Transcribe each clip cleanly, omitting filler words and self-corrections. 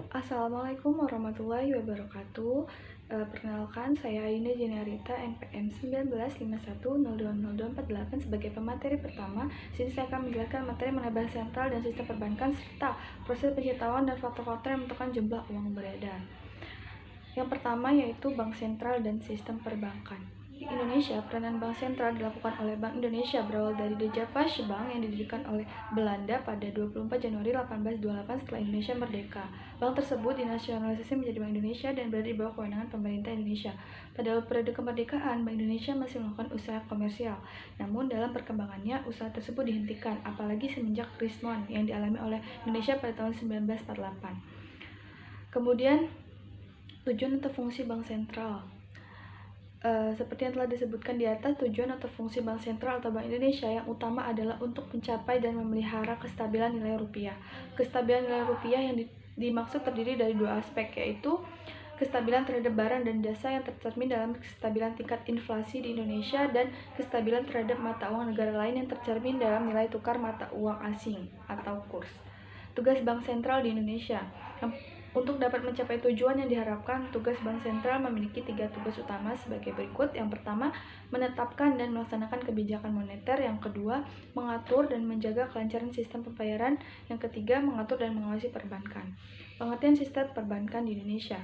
Assalamualaikum warahmatullahi wabarakatuh. Perkenalkan, saya Ainda Jenarita, NPM 1951020248 sebagai pemateri pertama. Sini saya akan menjelaskan materi mengenai bank sentral dan sistem perbankan serta proses penciptaan dan faktor-faktor yang menentukan jumlah uang beredar. Yang pertama yaitu bank sentral dan sistem perbankan. Di Indonesia, peranan bank sentral dilakukan oleh Bank Indonesia berawal dari De Javasche Bank yang didirikan oleh Belanda pada 24 Januari 1828 setelah Indonesia merdeka. Bank tersebut dinasionalisasi menjadi Bank Indonesia dan berada di bawah kewenangan pemerintah Indonesia. Pada periode kemerdekaan, Bank Indonesia masih melakukan usaha komersial. Namun dalam perkembangannya, usaha tersebut dihentikan, apalagi semenjak Krismon yang dialami oleh Indonesia pada tahun 1948. Kemudian, tujuan atau fungsi bank sentral. Seperti yang telah disebutkan di atas, tujuan atau fungsi bank sentral atau Bank Indonesia yang utama adalah untuk mencapai dan memelihara kestabilan nilai rupiah. Kestabilan nilai rupiah yang dimaksud terdiri dari dua aspek, yaitu kestabilan terhadap barang dan jasa yang tercermin dalam kestabilan tingkat inflasi di Indonesia dan kestabilan terhadap mata uang negara lain yang tercermin dalam nilai tukar mata uang asing atau kurs. Tugas Bank Sentral di Indonesia. Untuk dapat mencapai tujuan yang diharapkan, tugas Bank Sentral memiliki 3 tugas utama sebagai berikut. Yang pertama, menetapkan dan melaksanakan kebijakan moneter. Yang kedua, mengatur dan menjaga kelancaran sistem pembayaran. Yang ketiga, mengatur dan mengawasi perbankan. Pengertian sistem perbankan di Indonesia.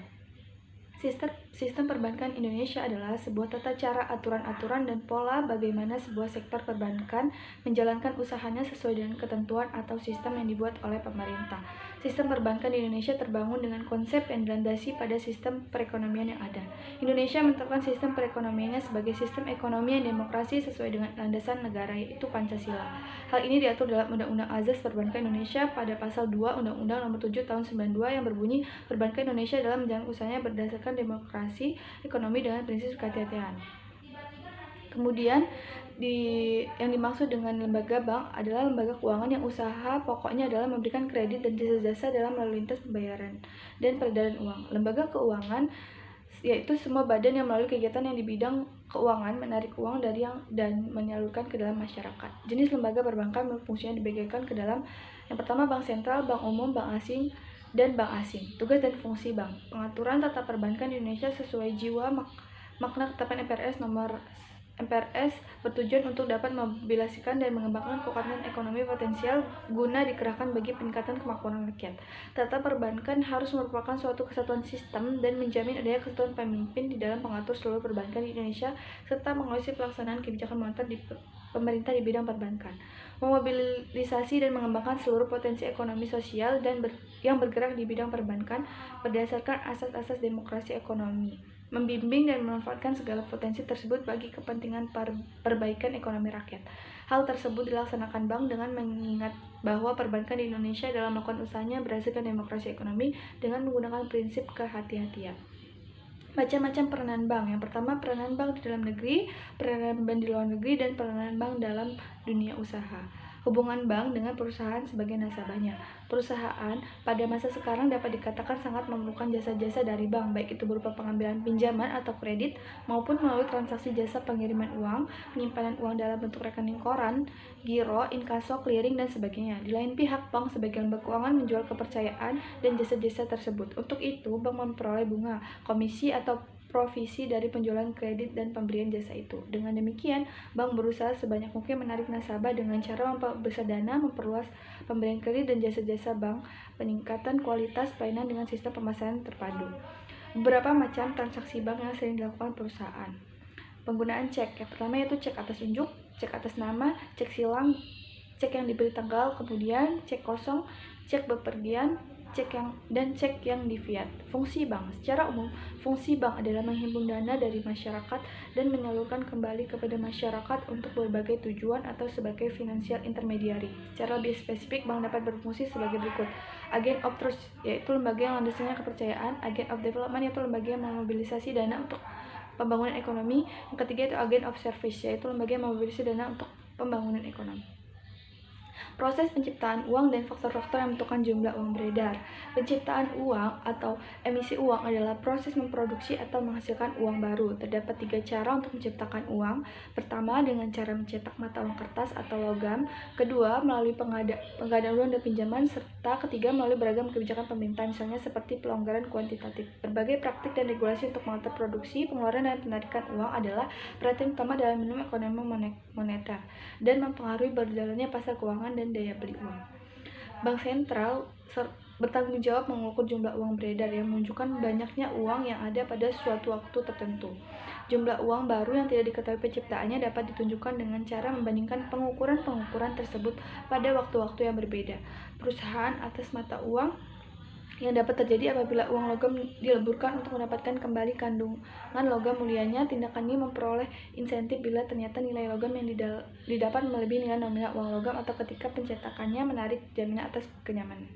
Sistem perbankan Indonesia adalah sebuah tata cara, aturan-aturan, dan pola bagaimana sebuah sektor perbankan menjalankan usahanya sesuai dengan ketentuan atau sistem yang dibuat oleh pemerintah. Sistem perbankan di Indonesia terbangun dengan konsep yang dilandasi pada sistem perekonomian yang ada. Indonesia menetapkan sistem perekonomiannya sebagai sistem ekonomi yang demokrasi sesuai dengan landasan negara, yaitu Pancasila. Hal ini diatur dalam Undang-Undang Azas Perbankan Indonesia pada pasal 2 Undang-Undang Nomor 7 Tahun 92 yang berbunyi, perbankan Indonesia dalam menjalankan usahanya berdasarkan demokrasi ekonomi dengan prinsip kehati-hatian. Kemudian yang dimaksud dengan lembaga bank adalah lembaga keuangan yang usaha pokoknya adalah memberikan kredit dan jasa-jasa dalam lalu lintas pembayaran dan peredaran uang. Lembaga keuangan yaitu semua badan yang melalui kegiatan yang di bidang keuangan menarik uang dari dan menyalurkan ke dalam masyarakat. Jenis lembaga perbankan fungsinya dibagikan ke dalam yang pertama bank sentral, bank umum, bank asing, dan bank asing. Tugas dan fungsi bank. Pengaturan tata perbankan di Indonesia sesuai jiwa makna ketetapan MPRS bertujuan untuk dapat memobilisasikan dan mengembangkan kekuatan ekonomi potensial guna dikerahkan bagi peningkatan kemakmuran rakyat. Tata perbankan harus merupakan suatu kesatuan sistem dan menjamin adanya kesatuan pemimpin di dalam mengatur seluruh perbankan di Indonesia serta mengawasi pelaksanaan kebijakan moneter di pemerintah di bidang perbankan. Memobilisasi dan mengembangkan seluruh potensi ekonomi sosial dan yang bergerak di bidang perbankan berdasarkan asas-asas demokrasi ekonomi. Membimbing dan memanfaatkan segala potensi tersebut bagi kepentingan perbaikan ekonomi rakyat. Hal tersebut dilaksanakan bank dengan mengingat bahwa perbankan di Indonesia dalam melakukan usahanya berdasarkan demokrasi ekonomi dengan menggunakan prinsip kehati-hatian. Macam-macam peranan bank. Yang pertama, peranan bank di dalam negeri, peranan bank di luar negeri, dan peranan bank dalam dunia usaha. Hubungan bank dengan perusahaan sebagai nasabahnya. Perusahaan pada masa sekarang dapat dikatakan sangat memerlukan jasa-jasa dari bank, baik itu berupa pengambilan pinjaman atau kredit, maupun melalui transaksi jasa pengiriman uang, penyimpanan uang dalam bentuk rekening koran, giro, inkaso, clearing, dan sebagainya. Di lain pihak, bank sebagai lembaga keuangan menjual kepercayaan dan jasa-jasa tersebut. Untuk itu, bank memperoleh bunga, komisi, atau provisi dari penjualan kredit dan pemberian jasa itu. Dengan demikian, bank berusaha sebanyak mungkin menarik nasabah dengan cara membesar dana, memperluas pemberian kredit dan jasa-jasa bank, peningkatan kualitas pelayanan dengan sistem pemasaran terpadu. Beberapa macam transaksi bank yang sering dilakukan perusahaan. Penggunaan cek. Yang pertama yaitu cek atas unjuk, cek atas nama, cek silang, cek yang diberi tanggal kemudian, cek kosong, cek bepergian, cek yang di fiat. Fungsi bank. Secara umum, fungsi bank adalah menghimpun dana dari masyarakat dan menyalurkan kembali kepada masyarakat untuk berbagai tujuan atau sebagai financial intermediary. Secara lebih spesifik, bank dapat berfungsi sebagai berikut. Agent of trust, yaitu lembaga yang landasnya kepercayaan. Agent of development, yaitu lembaga yang memobilisasi dana untuk pembangunan ekonomi. Yang ketiga itu agent of service, yaitu lembaga yang memobilisasi dana untuk pembangunan ekonomi. Proses penciptaan uang dan faktor-faktor yang menentukan jumlah uang beredar. Penciptaan uang atau emisi uang adalah proses memproduksi atau menghasilkan uang baru. Terdapat 3 cara untuk menciptakan uang. Pertama, dengan cara mencetak mata uang kertas atau logam. Kedua, melalui pengadaan uang dan pinjaman. Serta ketiga, melalui beragam kebijakan pemerintah, misalnya seperti pelonggaran kuantitatif. Berbagai praktik dan regulasi untuk mengatur produksi, pengeluaran, dan penarikan uang adalah perhatian utama dalam minimum ekonomi moneter dan mempengaruhi berjalannya pasar keuangan dan daya beli uang. Bank sentral bertanggung jawab mengukur jumlah uang beredar yang menunjukkan banyaknya uang yang ada pada suatu waktu tertentu. Jumlah uang baru yang tidak diketahui penciptaannya dapat ditunjukkan dengan cara membandingkan pengukuran-pengukuran tersebut pada waktu-waktu yang berbeda. Perusahaan atas mata uang yang dapat terjadi apabila uang logam dileburkan untuk mendapatkan kembali kandungan logam mulianya. Tindakan ini memperoleh insentif bila ternyata nilai logam yang didapat melebihi nilai nominal uang logam atau ketika pencetakannya menarik jaminan atas kenyamanan.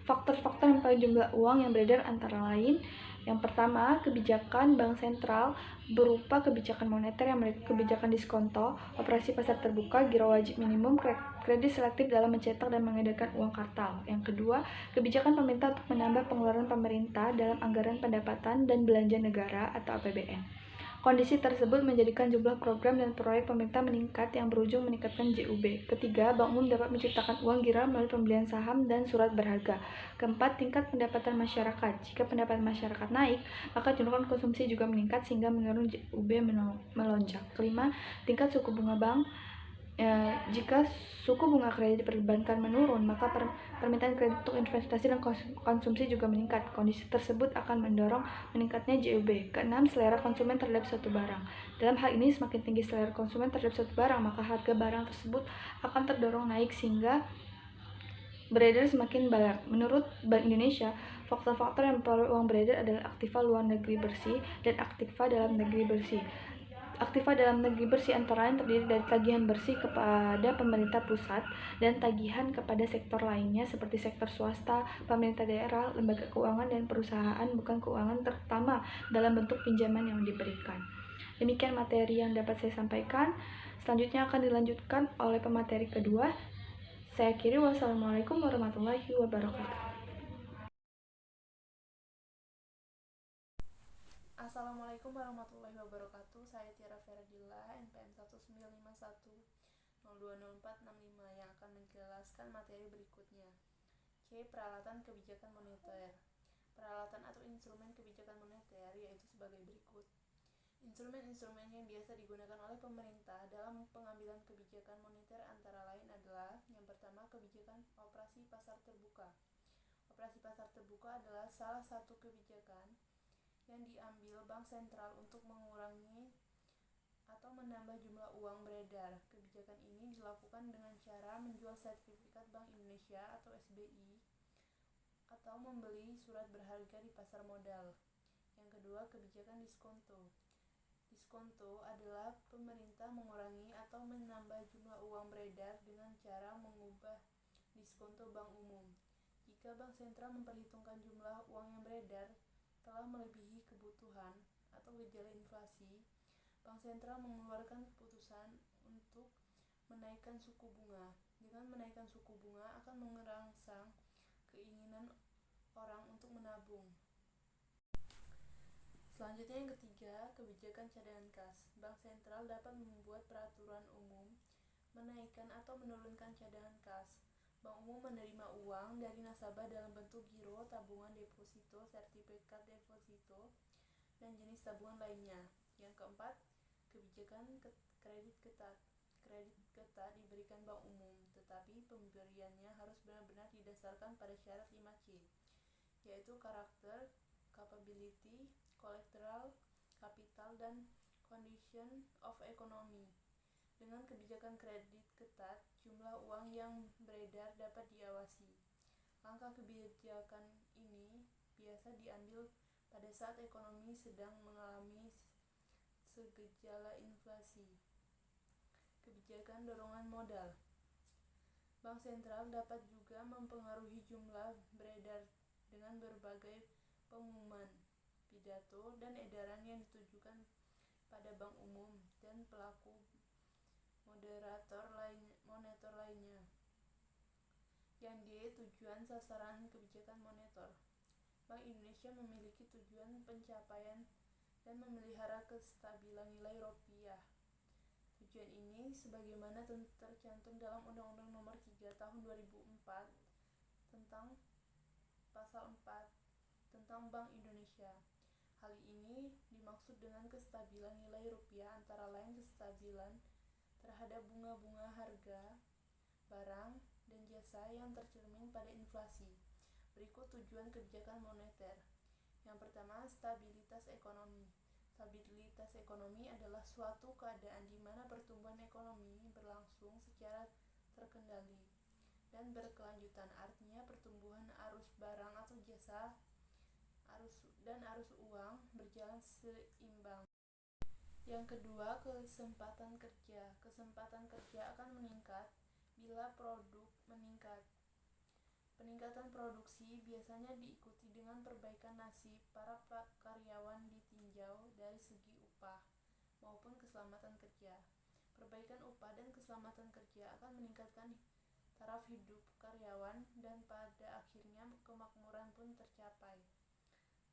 Faktor-faktor yang mempengaruhi jumlah uang yang beredar antara lain: yang pertama, kebijakan bank sentral berupa kebijakan moneter yang meliputi kebijakan diskonto, operasi pasar terbuka, giro wajib minimum, kredit selektif dalam mencetak dan mengedarkan uang kartal. Yang kedua, kebijakan pemerintah untuk menambah pengeluaran pemerintah dalam anggaran pendapatan dan belanja negara atau APBN. Kondisi tersebut menjadikan jumlah program dan proyek pemerintah meningkat yang berujung meningkatkan JUB. Ketiga, bank umum dapat menciptakan uang giral melalui pembelian saham dan surat berharga. Keempat, tingkat pendapatan masyarakat. Jika pendapatan masyarakat naik, maka cenderungan konsumsi juga meningkat sehingga mendorong JUB melonjak. Kelima, tingkat suku bunga bank. Jika suku bunga kredit perbankan menurun, maka permintaan kredit untuk investasi dan konsumsi juga meningkat. Kondisi tersebut akan mendorong meningkatnya JUB. Keenam, selera konsumen terhadap suatu barang. Dalam hal ini, semakin tinggi selera konsumen terhadap suatu barang, maka harga barang tersebut akan terdorong naik sehingga beredar semakin banyak. Menurut Bank Indonesia, faktor-faktor yang mempengaruhi uang beredar adalah aktiva luar negeri bersih dan aktiva dalam negeri bersih. Aktiva dalam negeri bersih antara lain terdiri dari tagihan bersih kepada pemerintah pusat dan tagihan kepada sektor lainnya seperti sektor swasta, pemerintah daerah, lembaga keuangan, dan perusahaan bukan keuangan, terutama dalam bentuk pinjaman yang diberikan. Demikian materi yang dapat saya sampaikan. Selanjutnya akan dilanjutkan oleh pemateri kedua. Saya akhiri. Wassalamualaikum warahmatullahi wabarakatuh. Assalamualaikum warahmatullahi wabarakatuh. Saya Tiara Feradilla, NPM 19510202465 yang akan menjelaskan materi berikutnya. C. Peralatan kebijakan moneter. Peralatan atau instrumen kebijakan moneter yaitu sebagai berikut. Instrumen-instrumen yang biasa digunakan oleh pemerintah dalam pengambilan kebijakan moneter antara lain adalah: yang pertama, kebijakan operasi pasar terbuka. Operasi pasar terbuka adalah salah satu kebijakan yang diambil bank sentral untuk mengurangi atau menambah jumlah uang beredar. Kebijakan ini dilakukan dengan cara menjual sertifikat Bank Indonesia atau SBI atau membeli surat berharga di pasar modal. Yang kedua, kebijakan diskonto. Diskonto adalah pemerintah mengurangi atau menambah jumlah uang beredar dengan cara mengubah diskonto bank umum. Jika bank sentral memperhitungkan jumlah uang yang beredar telah melebihi kebutuhan atau gejala inflasi, bank sentral mengeluarkan keputusan untuk menaikkan suku bunga. Dengan menaikkan suku bunga akan merangsang keinginan orang untuk menabung. Selanjutnya yang ketiga, kebijakan cadangan kas. Bank sentral dapat membuat peraturan umum menaikkan atau menurunkan cadangan kas. Bank umum menerima uang dari nasabah dalam bentuk giro, tabungan deposito, sertifikat deposito, dan jenis tabungan lainnya. Yang keempat, kebijakan kredit ketat. Kredit ketat diberikan bank umum, tetapi pemberiannya harus benar-benar didasarkan pada syarat 5C, yaitu karakter, capability, collateral, capital, dan condition of economy. Dengan kebijakan kredit ketat, jumlah uang yang beredar dapat diawasi. Langkah kebijakan ini biasa diambil pada saat ekonomi sedang mengalami segejala inflasi. Kebijakan dorongan modal. Bank sentral dapat juga mempengaruhi jumlah beredar dengan berbagai pengumuman, pidato, dan edaran yang ditujukan pada bank umum dan pelaku moneter lainnya. Yang D. Tujuan sasaran kebijakan moneter. Bank Indonesia memiliki tujuan pencapaian dan memelihara kestabilan nilai rupiah. Tujuan ini sebagaimana tercantum dalam Undang-Undang Nomor 3 Tahun 2004 tentang Pasal 4 tentang Bank Indonesia. Hal ini dimaksud dengan kestabilan nilai rupiah antara lain kestabilan terhadap bunga-bunga harga barang dan jasa yang tercermin pada inflasi. Berikut tujuan kebijakan moneter. Yang pertama, stabilitas ekonomi. Stabilitas ekonomi adalah suatu keadaan di mana pertumbuhan ekonomi berlangsung secara terkendali dan berkelanjutan. Artinya pertumbuhan arus barang atau jasa dan arus uang berjalan seimbang. Yang kedua, kesempatan kerja. Kesempatan kerja akan meningkat bila produk meningkat. Peningkatan produksi biasanya diikuti dengan perbaikan nasib para karyawan ditinjau dari segi upah maupun keselamatan kerja. Perbaikan upah dan keselamatan kerja akan meningkatkan taraf hidup karyawan dan pada akhirnya kemakmuran pun tercapai.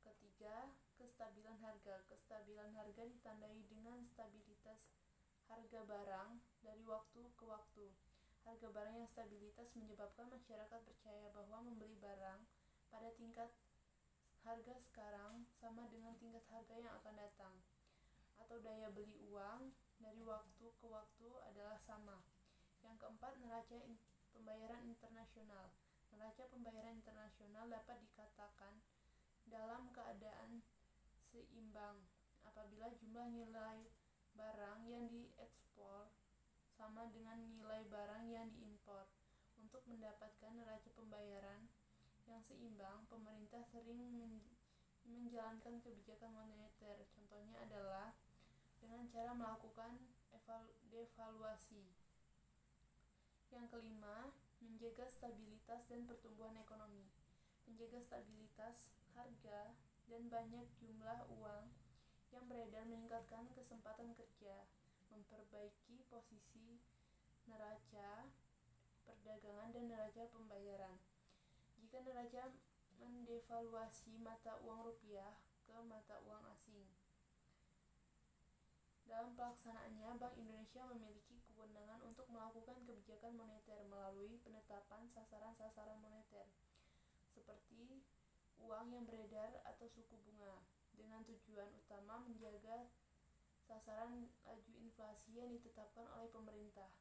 Ketiga, kestabilan harga. Kestabilan harga ditandai dengan stabilitas harga barang dari waktu ke waktu. Harga barang yang stabilitas menyebabkan masyarakat percaya bahwa membeli barang pada tingkat harga sekarang sama dengan tingkat harga yang akan datang, atau daya beli uang dari waktu ke waktu adalah sama. Yang keempat, neraca pembayaran internasional. Neraca pembayaran internasional dapat dikatakan dalam keadaan seimbang apabila jumlah nilai barang yang diekspor sama dengan nilai barang yang diimpor. Untuk mendapatkan neraca pembayaran yang seimbang, pemerintah sering menjalankan kebijakan moneter. Contohnya adalah dengan cara melakukan devaluasi. Yang kelima, menjaga stabilitas dan pertumbuhan ekonomi. Menjaga stabilitas harga dan banyak jumlah uang yang beredar meningkatkan kesempatan kerja, memperbaiki posisi neraca perdagangan dan neraca pembayaran. Jika neraca mendevaluasi mata uang rupiah ke mata uang asing. Dalam pelaksanaannya, Bank Indonesia memiliki kewenangan untuk melakukan kebijakan moneter melalui penetapan sasaran-sasaran moneter, seperti uang yang beredar atau suku bunga, dengan tujuan utama menjaga sasaran laju inflasi yang ditetapkan oleh pemerintah.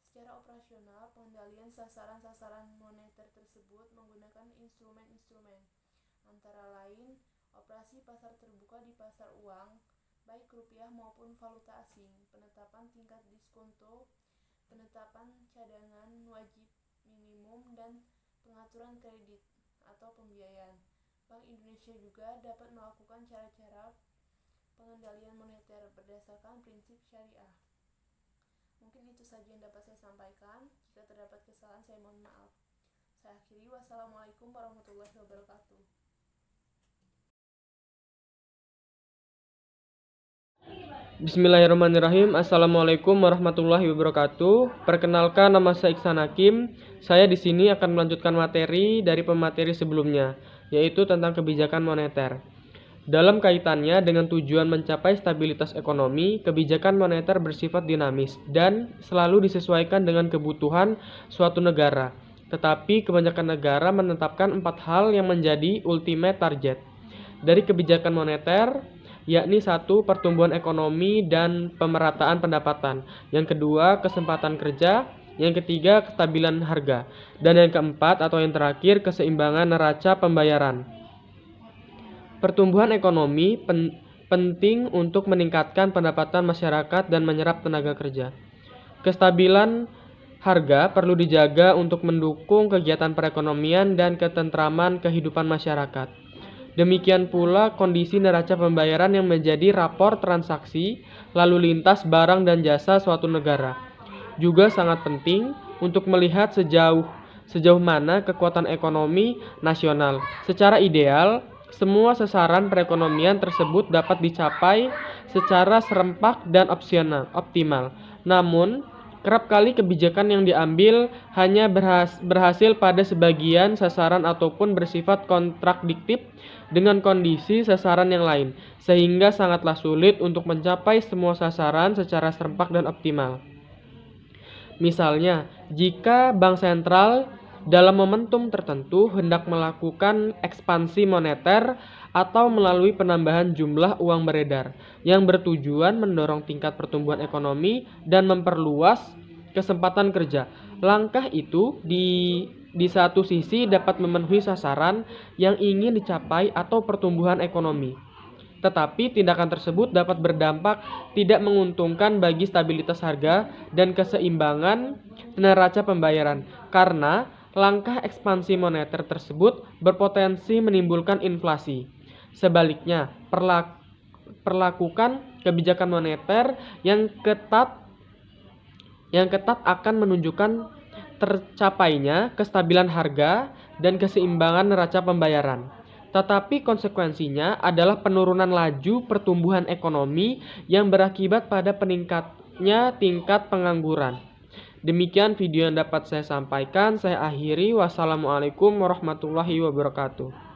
Secara operasional, pengendalian sasaran-sasaran moneter tersebut menggunakan instrumen-instrumen, antara lain operasi pasar terbuka di pasar uang, baik rupiah maupun valuta asing, penetapan tingkat diskonto, penetapan cadangan wajib minimum, dan pengaturan kredit atau pembiayaan. Bank Indonesia juga dapat melakukan cara-cara pengendalian moneter berdasarkan prinsip syariah. Mungkin itu saja yang dapat saya sampaikan. Jika terdapat kesalahan, saya mohon maaf. Saya akhiri. Wassalamualaikum warahmatullahi wabarakatuh. Bismillahirrahmanirrahim. Assalamualaikum warahmatullahi wabarakatuh. Perkenalkan, nama saya Iksan Hakim. Saya di sini akan melanjutkan materi dari pemateri sebelumnya, yaitu tentang kebijakan moneter. Dalam kaitannya dengan tujuan mencapai stabilitas ekonomi, kebijakan moneter bersifat dinamis dan selalu disesuaikan dengan kebutuhan suatu negara. Tetapi kebanyakan negara menetapkan 4 hal yang menjadi ultimate target dari kebijakan moneter, yakni 1. Pertumbuhan ekonomi dan pemerataan pendapatan. Yang kedua, kesempatan kerja. Yang ketiga, kestabilan harga. Dan yang keempat atau yang terakhir, keseimbangan neraca pembayaran. Pertumbuhan ekonomi penting untuk meningkatkan pendapatan masyarakat dan menyerap tenaga kerja. Kestabilan harga perlu dijaga untuk mendukung kegiatan perekonomian dan ketentraman kehidupan masyarakat. Demikian pula kondisi neraca pembayaran yang menjadi rapor transaksi lalu lintas barang dan jasa suatu negara. Juga sangat penting untuk melihat sejauh mana kekuatan ekonomi nasional. Secara ideal, semua sasaran perekonomian tersebut dapat dicapai secara serempak dan optimal. Namun, Kerap kali kebijakan yang diambil hanya berhasil pada sebagian sasaran ataupun bersifat kontradiktif dengan kondisi sasaran yang lain, sehingga sangatlah sulit untuk mencapai semua sasaran secara serempak dan optimal. Misalnya, jika bank sentral dalam momentum tertentu hendak melakukan ekspansi moneter atau melalui penambahan jumlah uang beredar yang bertujuan mendorong tingkat pertumbuhan ekonomi dan memperluas kesempatan kerja. Langkah itu di satu sisi dapat memenuhi sasaran yang ingin dicapai atau pertumbuhan ekonomi. Tetapi tindakan tersebut dapat berdampak tidak menguntungkan bagi stabilitas harga dan keseimbangan neraca pembayaran, karena langkah ekspansi moneter tersebut berpotensi menimbulkan inflasi. Sebaliknya, perlakukan kebijakan moneter yang ketat akan menunjukkan tercapainya kestabilan harga dan keseimbangan neraca pembayaran. Tetapi konsekuensinya adalah penurunan laju pertumbuhan ekonomi yang berakibat pada peningkatnya tingkat pengangguran. Demikian video yang dapat saya sampaikan. Saya akhiri. Wassalamualaikum warahmatullahi wabarakatuh.